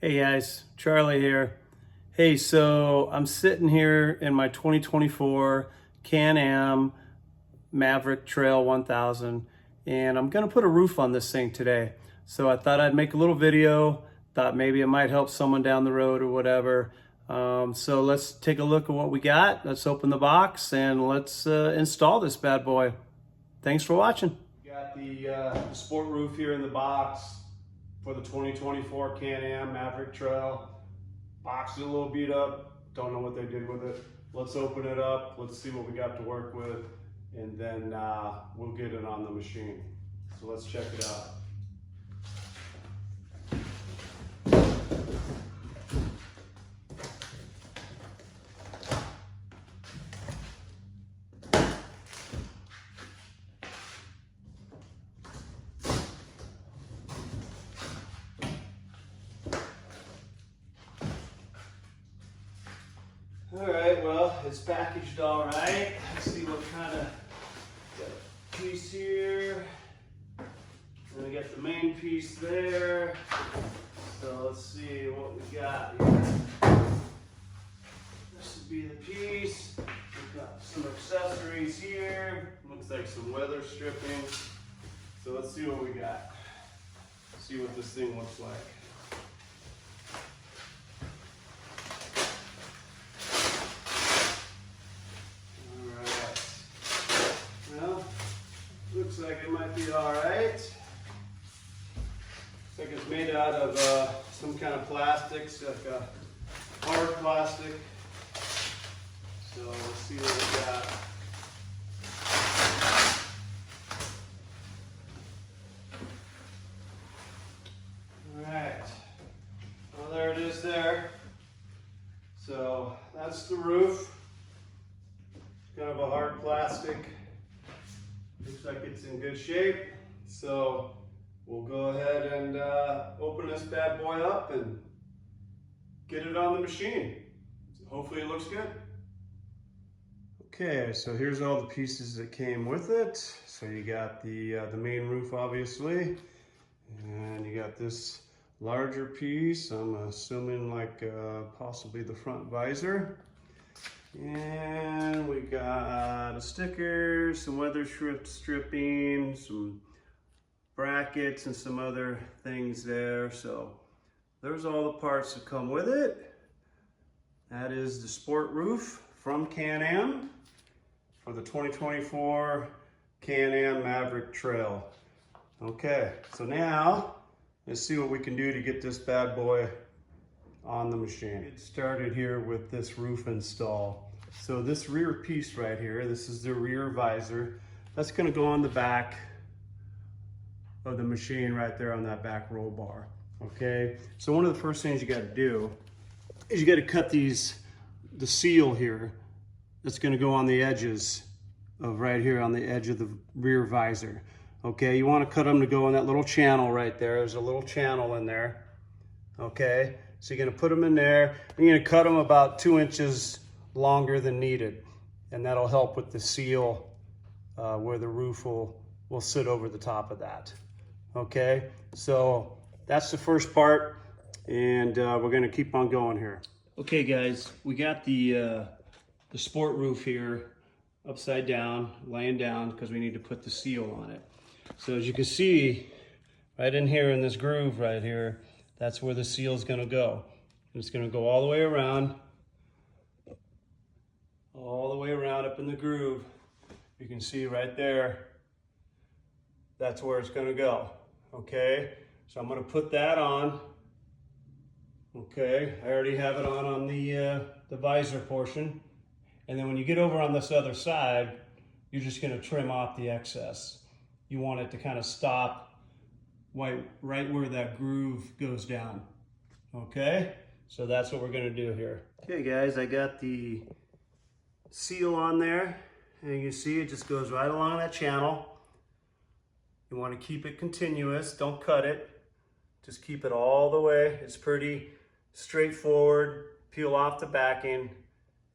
Hey guys, Charlie here. Hey, so I'm sitting here in my 2024 Can-Am Maverick Trail 1000 and I'm gonna put a roof on this thing today. So I thought I'd make a little video, thought maybe it might help someone down the road or whatever. So let's take a look at what we got. Let's open the box and let's install this bad boy. Thanks for watching. We got the sport roof here in the box for the 2024 Can-Am Maverick Trail. Box is a little beat up. Don't know what they did with it. Let's open it up. Let's see what we got to work with, and then we'll get it on the machine. So let's check it out. All right, well, it's packaged all right. Let's see what kind of piece here. And we got the main piece there. So let's see what we got here. This would be the piece. We've got some accessories here. Looks like some weather stripping. So let's see what we got. See what this thing looks like. Looks like it might be all right. Looks like it's made out of some kind of plastics, like a hard plastic. So let's see what we got. All right. Well, there it is there. So that's the roof. It's kind of a hard plastic. Looks like it's in good shape, so we'll go ahead and open this bad boy up and get it on the machine. Hopefully it looks good. Okay, so here's all the pieces that came with it. So you got the main roof, obviously, and you got this larger piece. I'm assuming like possibly the front visor. And we got a sticker, some weather stripping, some brackets, and some other things there. So there's all the parts that come with it. That is the sport roof from Can-Am for the 2024 Can-Am Maverick Trail. Okay, so now let's see what we can do to get this bad boy on the machine. Get started here with this roof install. So this rear piece right here, this is the rear visor. That's gonna go on the back of the machine right there on that back roll bar, okay? So one of the first things you gotta do is you gotta cut the seal here that's gonna go on the edges of right here on the edge of the rear visor, okay? You wanna cut them to go in that little channel right there. There's a little channel in there, okay? So you're gonna put them in there, and you're gonna cut them about 2 inches longer than needed. And that'll help with the seal where the roof will sit over the top of that. Okay, so that's the first part, and we're gonna keep on going here. Okay guys, we got the sport roof here upside down, laying down, because we need to put the seal on it. So as you can see, right in here in this groove right here, that's where the seal is going to go. And it's going to go all the way around up in the groove. You can see right there, that's where it's going to go. Okay, so I'm going to put that on. Okay, I already have it on the visor portion. And then when you get over on this other side, you're just going to trim off the excess. You want it to kind of stop right where that groove goes down. Okay, so that's what we're gonna do here. Okay guys, I got the seal on there, and you see it just goes right along that channel. You want to keep it continuous, don't cut it, just keep it all the way. It's pretty straightforward. Peel off the backing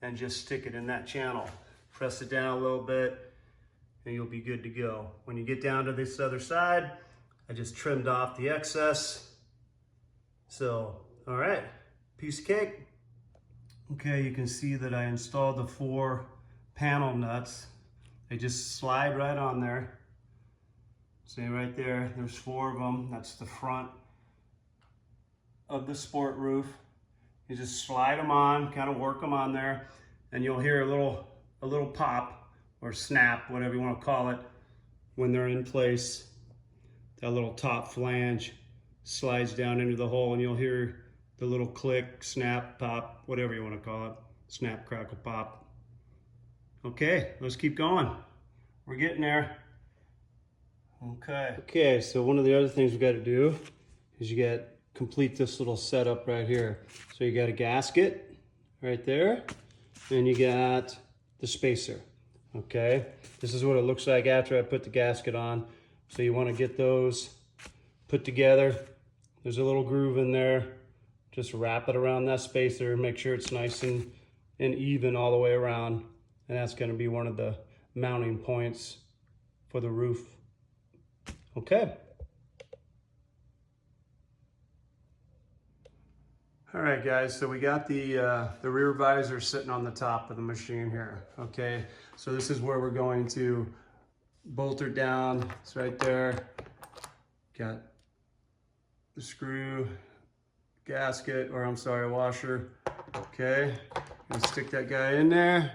and just stick it in that channel. Press it down a little bit and you'll be good to go. When you get down to this other side, I just trimmed off the excess. So All right, piece of cake. Okay, you can see that I installed the 4 panel nuts. They just slide right on there. See right there, there's 4 of them. That's the front of the sport roof. You just slide them on, kind of work them on there, and you'll hear a little pop or snap, whatever you want to call it, when they're in place. That little top flange slides down into the hole, and you'll hear the little click, snap, pop, whatever you want to call it. Snap, crackle, pop. Okay, let's keep going. We're getting there. Okay, so one of the other things we got to do is you got to complete this little setup right here. So you got a gasket right there, and you got the spacer. Okay, this is what it looks like after I put the gasket on. So you want to get those put together. There's a little groove in there. Just wrap it around that spacer, make sure it's nice and even all the way around. And that's going to be one of the mounting points for the roof. Okay. All right, guys, so we got the rear visor sitting on the top of the machine here. Okay, so this is where we're going to bolt her down. It's right there. Got the screw, gasket, or I'm sorry, washer. Okay, gonna stick that guy in there.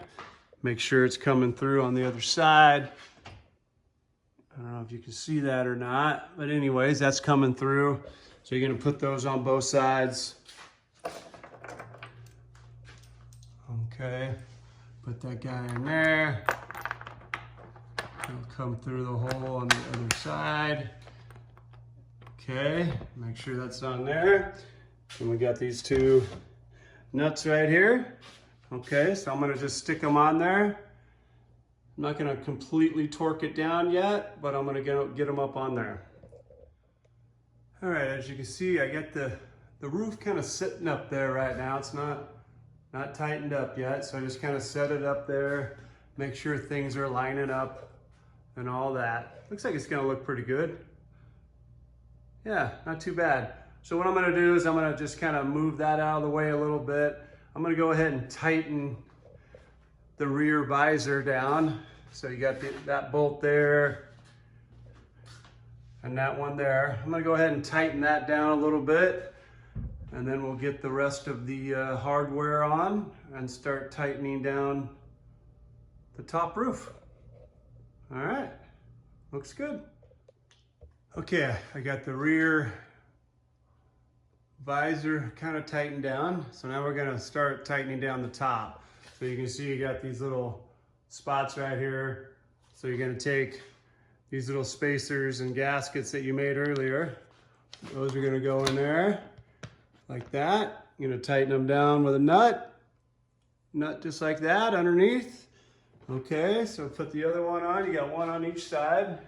Make sure it's coming through on the other side. I don't know if you can see that or not, but anyways, that's coming through. So you're gonna put those on both sides. Okay, put that guy in there. It'll come through the hole on the other side. Okay, make sure that's on there. And we got these 2 nuts right here. Okay, so I'm gonna just stick them on there. I'm not gonna completely torque it down yet, but I'm gonna get them up on there. All right, as you can see, I got the roof kind of sitting up there right now. It's not tightened up yet, so I just kind of set it up there, make sure things are lining up and all that. Looks like it's gonna look pretty good. Yeah, not too bad. So what I'm gonna do is I'm gonna just kind of move that out of the way a little bit. I'm gonna go ahead and tighten the rear visor down. So you got that bolt there and that one there. I'm gonna go ahead and tighten that down a little bit, and then we'll get the rest of the hardware on and start tightening down the top roof. All right, looks good. Okay, I got the rear visor kind of tightened down. So now we're gonna start tightening down the top. So you can see you got these little spots right here. So you're gonna take these little spacers and gaskets that you made earlier. Those are gonna go in there like that. You're gonna tighten them down with a nut just like that underneath. Okay, so put the other one on. You got one on each side.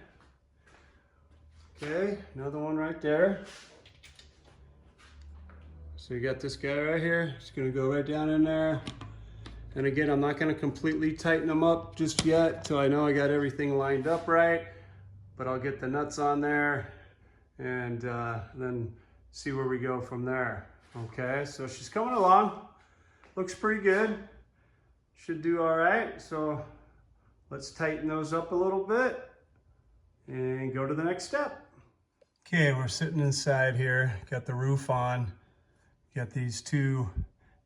Okay, another one right there. So you got this guy right here. It's gonna go right down in there. And again, I'm not gonna completely tighten them up just yet till I know I got everything lined up right, but I'll get the nuts on there and then see where we go from there. Okay, so she's coming along. Looks pretty good. Should do all right. So let's tighten those up a little bit and go to the next step. Okay, we're sitting inside here. Got the roof on. Got these 2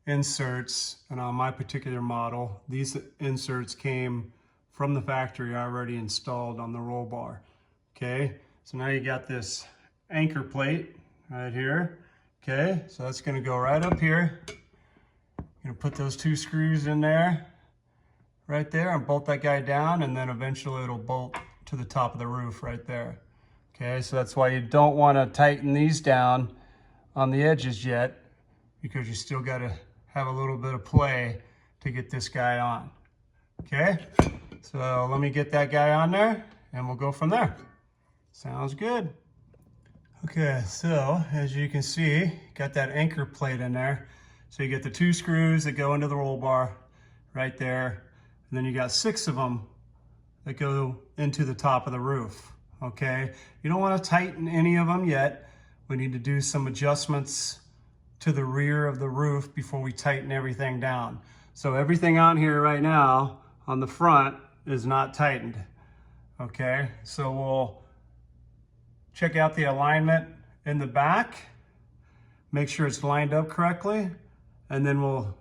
inserts, and on my particular model, these inserts came from the factory already installed on the roll bar. Okay, so now you got this anchor plate right here. Okay, so that's gonna go right up here. You're gonna put those 2 screws in there, right there, and bolt that guy down, and then eventually it'll bolt to the top of the roof right there. Okay, so that's why you don't wanna tighten these down on the edges yet, because you still gotta have a little bit of play to get this guy on. Okay, so let me get that guy on there and we'll go from there. Sounds good. Okay, so as you can see, got that anchor plate in there. So you get the 2 screws that go into the roll bar right there. And then you got 6 of them that go into the top of the roof. Okay, you don't want to tighten any of them yet. We need to do some adjustments to the rear of the roof before we tighten everything down. So everything on here right now on the front is not tightened. Okay, so we'll check out the alignment in the back, make sure it's lined up correctly, and then we'll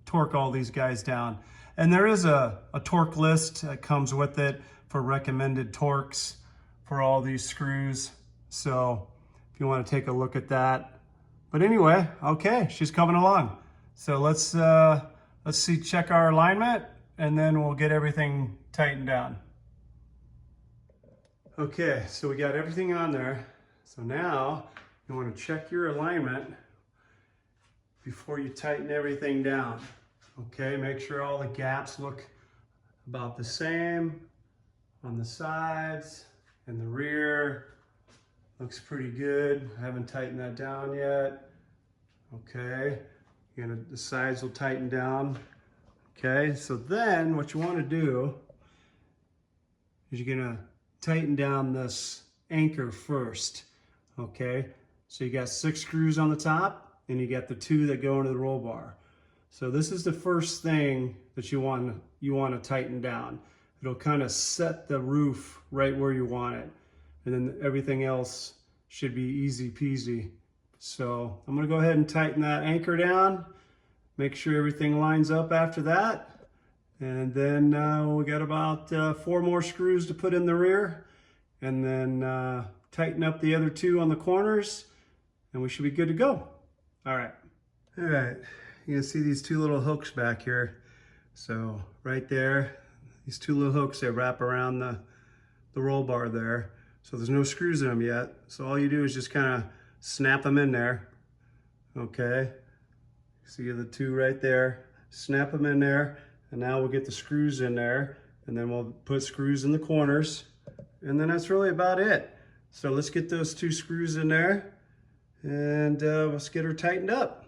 torque all these guys down. And there is a torque list that comes with it for recommended torques for all these screws. So if you want to take a look at that. But anyway, okay, she's coming along. So let's see, check our alignment, and then we'll get everything tightened down. Okay, so we got everything on there. So now you want to check your alignment before you tighten everything down. Okay, make sure all the gaps look about the same on the sides and the rear. Looks pretty good. I haven't tightened that down yet. Okay, the sides will tighten down. Okay, so then what you want to do is you're gonna tighten down this anchor first. Okay, so you got 6 screws on the top and you got the 2 that go into the roll bar. So this is the first thing that you want to tighten down. It'll kind of set the roof right where you want it, and then everything else should be easy peasy. So I'm going to go ahead and tighten that anchor down, make sure everything lines up after that, and then we got about 4 more screws to put in the rear, and then tighten up the other 2 on the corners, and we should be good to go. All right, you can see these 2 little hooks back here. So right there, these 2 little hooks that wrap around the roll bar there. So there's no screws in them yet. So all you do is just kind of snap them in there. Okay, see the 2 right there, snap them in there, and now we'll get the screws in there, and then we'll put screws in the corners, and then that's really about it. So let's get those 2 screws in there, and let's get her tightened up.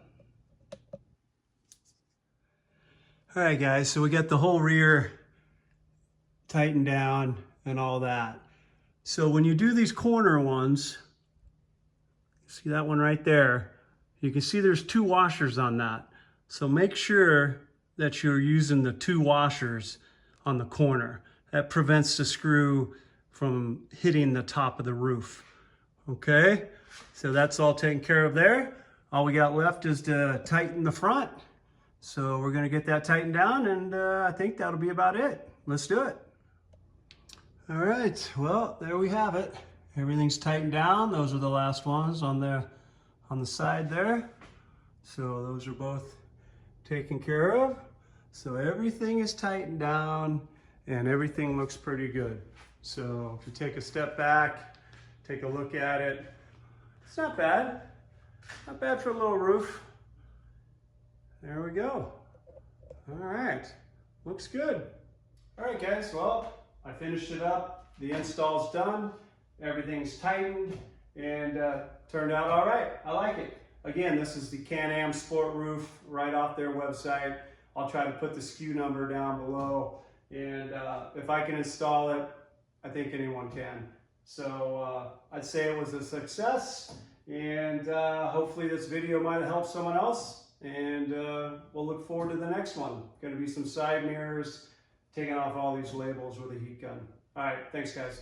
All right, guys, so we got the whole rear tightened down and all that. So when you do these corner ones, see that one right there, you can see there's 2 washers on that. So make sure that you're using the 2 washers on the corner. That prevents the screw from hitting the top of the roof. Okay, so that's all taken care of there. All we got left is to tighten the front. So we're gonna get that tightened down, and I think that'll be about it. Let's do it. All right, well, there we have it. Everything's tightened down. Those are the last ones on the side there. So those are both taken care of. So everything is tightened down and everything looks pretty good. So if you take a step back, take a look at it, it's not bad. Not bad for a little roof. There we go. All right, looks good. All right, guys, well, I finished it up. The install's done. Everything's tightened and turned out all right. I like it. Again, this is the Can-Am Sport Roof right off their website. I'll try to put the SKU number down below. And if I can install it, I think anyone can. So I'd say it was a success. And hopefully this video might have helped someone else. And we'll look forward to the next one. Going to be some side mirrors, taking off all these labels with a heat gun. All right, thanks guys.